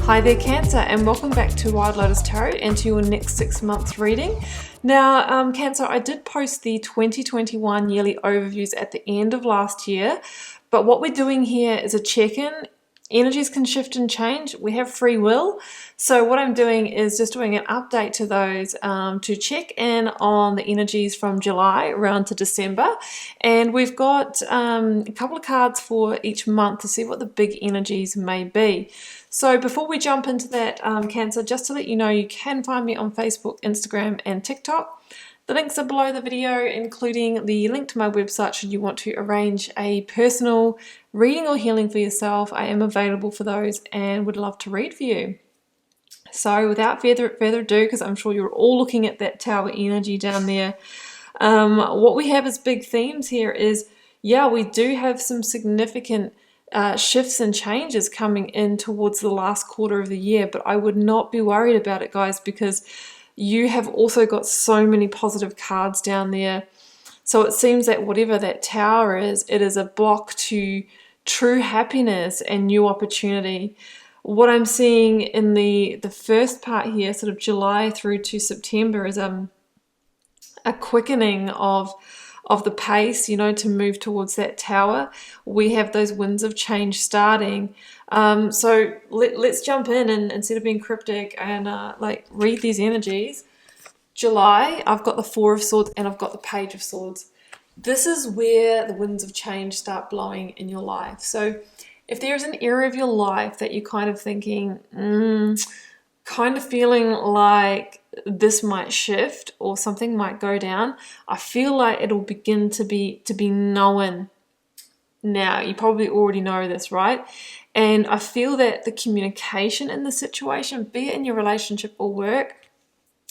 Hi there Cancer, and welcome back to Wild Lotus Tarot and to your next 6 months reading. Now Cancer, I did post the 2021 yearly overviews at the end of last year, but what we're doing here is a check-in. Energies can shift and change. We have free will. So what I'm doing is just doing an update to those to check in on the energies from July around to December. And we've got a couple of cards for each month to see what the big energies may be. So before we jump into that, Cancer, just to let you know, you can find me on Facebook, Instagram, and TikTok. The links are below the video, including the link to my website should you want to arrange a personal reading or healing for yourself. I am available for those and would love to read for you. So without further ado, because I'm sure you're all looking at that tower energy down there, what we have as big themes here is, yeah, we do have some significant shifts and changes coming in towards the last quarter of the year, but I would not be worried about it, guys, because you have also got so many positive cards down there. So it seems that whatever that tower is, it is a block to true happiness and new opportunity. What I'm seeing in the first part here, sort of July through to September, is a quickening of the pace, you know, to move towards that tower. We have those winds of change starting. So let's jump in and instead of being cryptic and read these energies. July, I've got the Four of Swords and I've got the Page of Swords. This is where the winds of change start blowing in your life. So if there's an area of your life that you're kind of thinking, kind of feeling like this might shift or something might go down, I feel like it'll begin to be known now. You probably already know this, right? And I feel that the communication in the situation, be it in your relationship or work,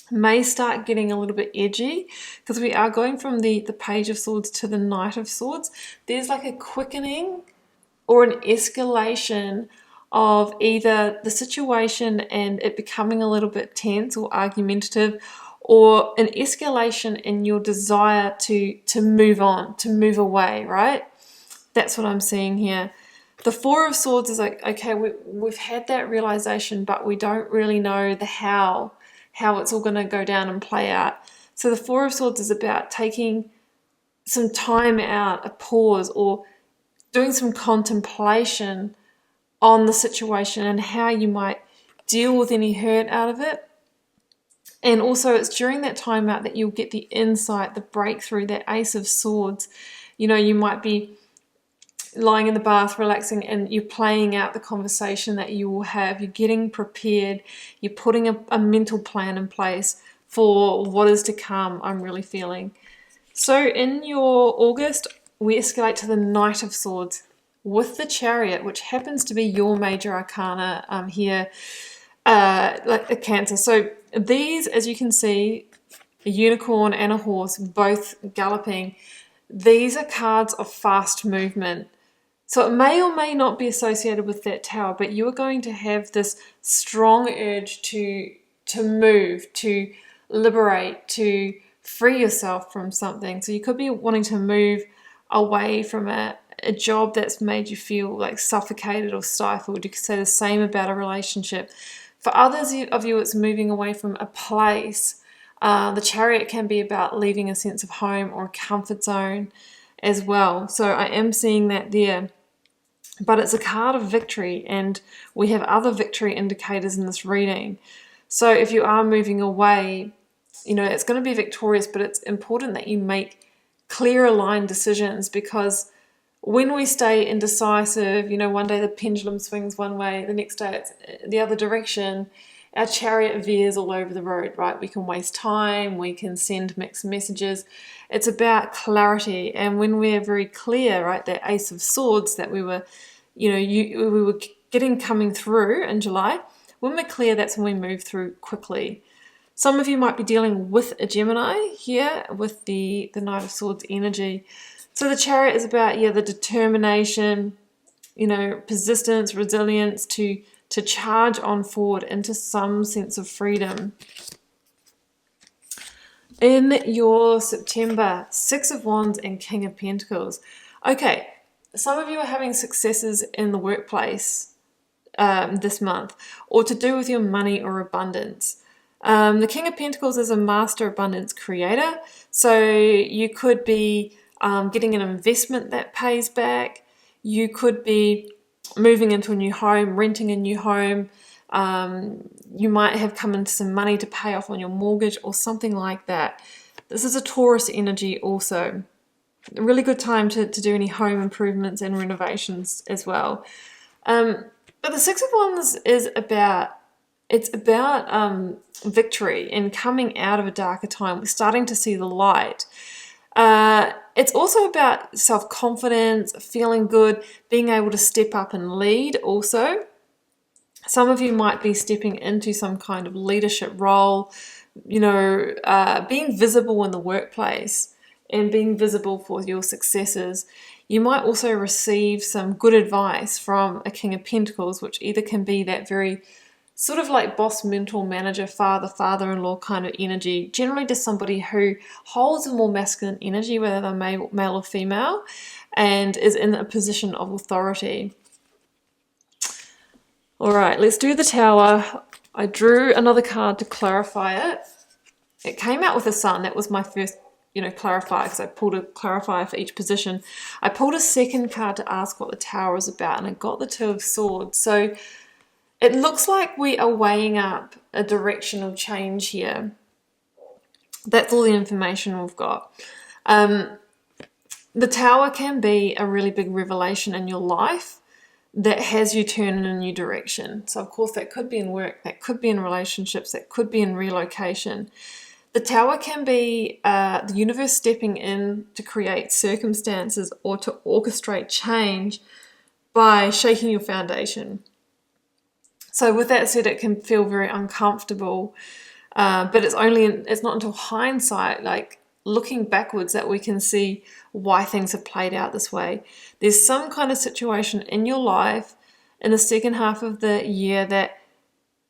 may start getting a little bit edgy because we are going from the Page of Swords to the Knight of Swords. There's like a quickening or an escalation of either the situation and it becoming a little bit tense or argumentative, or an escalation in your desire to move on, to move away, right? That's what I'm seeing here. The Four of Swords is like, okay, we've had that realization, but we don't really know the how it's all going to go down and play out. So the Four of Swords is about taking some time out, a pause, or doing some contemplation on the situation and how you might deal with any hurt out of it. And also it's during that time out that you'll get the insight, the breakthrough, that Ace of Swords. You know, you might be lying in the bath relaxing and you're playing out the conversation that you will have. You're getting prepared. You're putting a mental plan in place for what is to come, I'm really feeling. So in your August, we escalate to the Knight of Swords with the Chariot, which happens to be your major arcana here, like a Cancer. So these, as you can see, a unicorn and a horse both galloping, these are cards of fast movement. So it may or may not be associated with that tower, but you are going to have this strong urge to move, to liberate, to free yourself from something. So you could be wanting to move away from a job that's made you feel like suffocated or stifled. You could say the same about a relationship. For others of you, it's moving away from a place. The Chariot can be about leaving a sense of home or a comfort zone as well. So I am seeing that there. But it's a card of victory, and we have other victory indicators in this reading. So if you are moving away, you know, it's going to be victorious, but it's important that you make clear, aligned decisions, because when we stay indecisive, you know, one day the pendulum swings one way, the next day it's the other direction, our chariot veers all over the road, right? We can waste time, we can send mixed messages. It's about clarity. And when we're very clear, right, that Ace of Swords that we were, you know, we were getting coming through in July, when we're clear, that's when we move through quickly. Some of you might be dealing with a Gemini here with the Knight of Swords energy. So the Chariot is about, yeah, the determination, you know, persistence, resilience to charge on forward into some sense of freedom. In your September, Six of Wands and King of Pentacles. Okay, some of you are having successes in the workplace. this month, or to do with your money or abundance. The King of Pentacles is a master abundance creator, so you could be getting an investment that pays back. You could be moving into a new home, renting a new home. You might have come into some money to pay off on your mortgage or something like that. This is a Taurus energy also. A really good time to do any home improvements and renovations as well. But the Six of Wands is about victory and coming out of a darker time. We're starting to see the light. It's also about self-confidence, feeling good, being able to step up and lead also. Some of you might be stepping into some kind of leadership role, being visible in the workplace and being visible for your successes. You might also receive some good advice from a King of Pentacles, which either can be that very sort of like boss, mentor, manager, father, father-in-law kind of energy, generally just somebody who holds a more masculine energy, whether they're male or female, and is in a position of authority. All right, let's do the Tower. I drew another card to clarify it. It came out with the Sun. That was my first, clarifier, because I pulled a clarifier for each position. I pulled a second card to ask what the Tower is about, and I got the Two of Swords. So it looks like we are weighing up a directional change here. That's all the information we've got. The Tower can be a really big revelation in your life that has you turn in a new direction. So of course that could be in work, that could be in relationships, that could be in relocation. The Tower can be the universe stepping in to create circumstances or to orchestrate change by shaking your foundation. So with that said, it can feel very uncomfortable, but it's not until hindsight, like looking backwards, that we can see why things have played out this way. There's some kind of situation in your life in the second half of the year that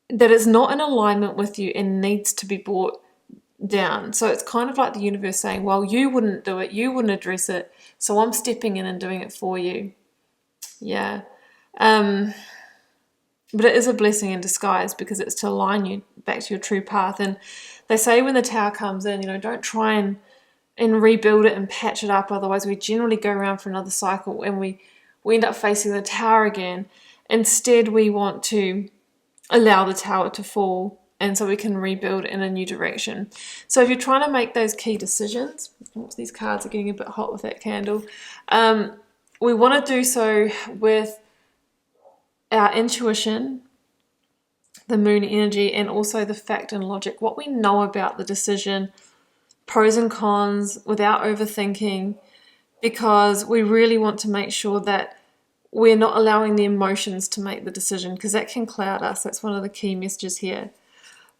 is not in alignment with you and needs to be brought down. So it's kind of like the universe saying, well, you wouldn't do it, you wouldn't address it, so I'm stepping in and doing it for you. Yeah. But it is a blessing in disguise, because it's to align you back to your true path. And they say when the Tower comes in, don't try and rebuild it and patch it up. Otherwise, we generally go around for another cycle and we end up facing the Tower again. Instead, we want to allow the Tower to fall, and so we can rebuild in a new direction. So if you're trying to make those key decisions, these cards are getting a bit hot with that candle, we want to do so with our intuition, the moon energy, and also the fact and logic, what we know about the decision, pros and cons, without overthinking, because we really want to make sure that we're not allowing the emotions to make the decision, because that can cloud us. That's one of the key messages here.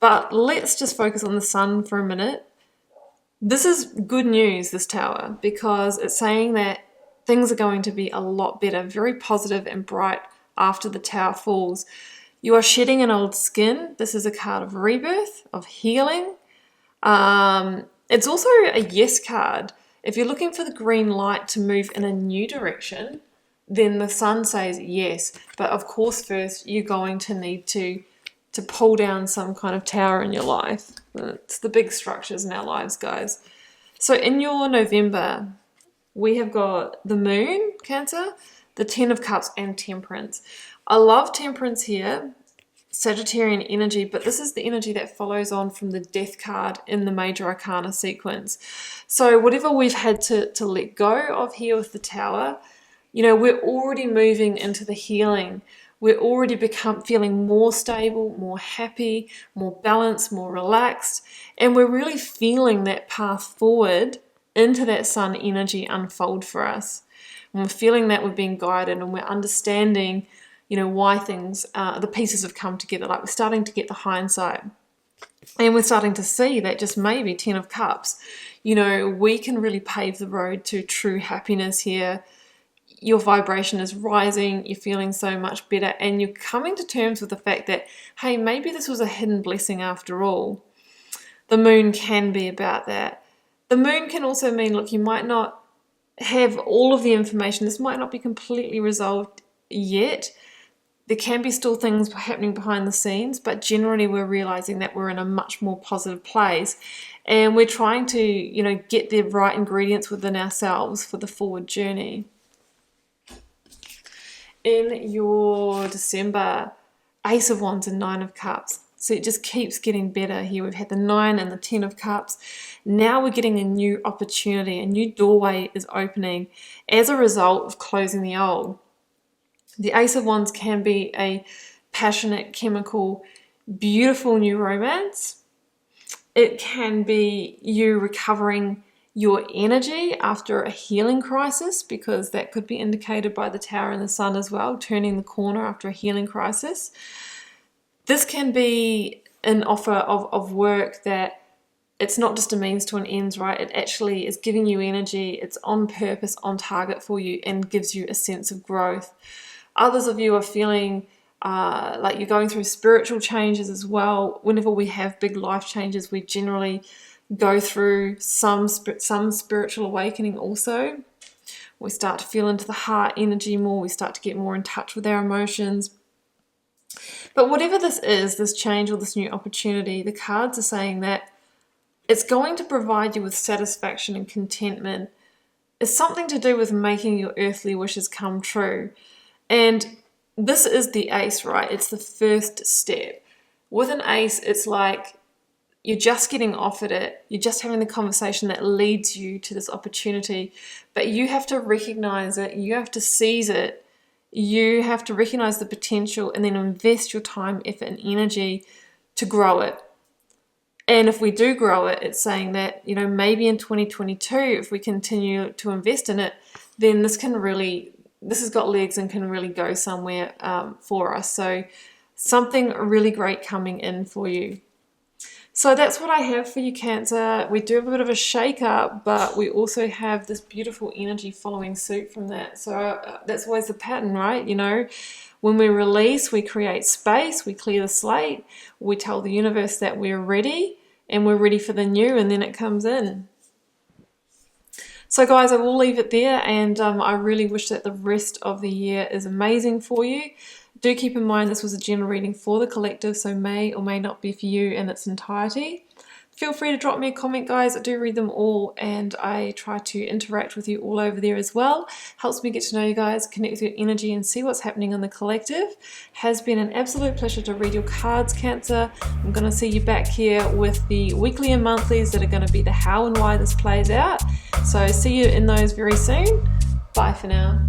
But let's just focus on the Sun for a minute. This is good news, this Tower, because it's saying that things are going to be a lot better, very positive and bright after the Tower falls. You are shedding an old skin. This is a card of rebirth, of healing. It's also a yes card. If you're looking for the green light to move in a new direction, then the Sun says yes. But of course, first you're going to need to pull down some kind of tower in your life. It's the big structures in our lives, guys. So in your November, we have got the Moon, Cancer, the Ten of Cups, and Temperance. I love Temperance here, Sagittarian energy, but this is the energy that follows on from the Death card in the Major Arcana sequence. So whatever we've had to let go of here with the Tower, we're already moving into the healing. We're already feeling more stable, more happy, more balanced, more relaxed, and we're really feeling that path forward into that Sun energy unfold for us. And we're feeling that we're being guided, and we're understanding, why things, the pieces have come together. Like, we're starting to get the hindsight, and we're starting to see that just maybe Ten of Cups, we can really pave the road to true happiness here. Your vibration is rising, you're feeling so much better, and you're coming to terms with the fact that, hey, maybe this was a hidden blessing after all. The Moon can be about that. The Moon can also mean, look, you might not have all of the information. This might not be completely resolved yet, There can be still things happening behind the scenes, but generally we're realizing that we're in a much more positive place, and we're trying to, you know, get the right ingredients within ourselves for the forward journey. In your December, Ace of Wands and Nine of Cups. So it just keeps getting better here. We've had the 9 and the 10 of Cups. Now we're getting a new opportunity. A new doorway is opening as a result of closing the old. The Ace of Wands can be a passionate, chemical, beautiful new romance. It can be you recovering your energy after a healing crisis, because that could be indicated by the Tower and the Sun as well, turning the corner after a healing crisis. This can be an offer of work that it's not just a means to an end, right? It actually is giving you energy. It's on purpose, on target for you, and gives you a sense of growth. Others of you are feeling like you're going through spiritual changes as well. Whenever we have big life changes, we generally go through some spiritual awakening also. We start to feel into the heart energy more. We start to get more in touch with our emotions. But whatever this is, this change or this new opportunity, the cards are saying that it's going to provide you with satisfaction and contentment. It's something to do with making your earthly wishes come true. And this is the ace, right? It's the first step. With an ace, it's like you're just getting offered it. You're just having the conversation that leads you to this opportunity. But you have to recognize it. You have to seize it. You have to recognize the potential and then invest your time, effort, and energy to grow it. And if we do grow it, it's saying that, you know, maybe in 2022, if we continue to invest in it, then this has got legs and can really go somewhere for us. So something really great coming in for you. So that's what I have for you, Cancer. We do have a bit of a shake-up, but we also have this beautiful energy following suit from that. So that's always the pattern, right? You know, when we release, we create space, we clear the slate, we tell the universe that we're ready, and we're ready for the new, and then it comes in. So guys, I will leave it there, and I really wish that the rest of the year is amazing for you. Do keep in mind this was a general reading for the collective, so may or may not be for you in its entirety. Feel free to drop me a comment, guys. I do read them all, and I try to interact with you all over there as well. Helps me get to know you guys, connect with your energy, and see what's happening in the collective. Has been an absolute pleasure to read your cards, Cancer. I'm going to see you back here with the weekly and monthlies that are going to be the how and why this plays out. So see you in those very soon. Bye for now.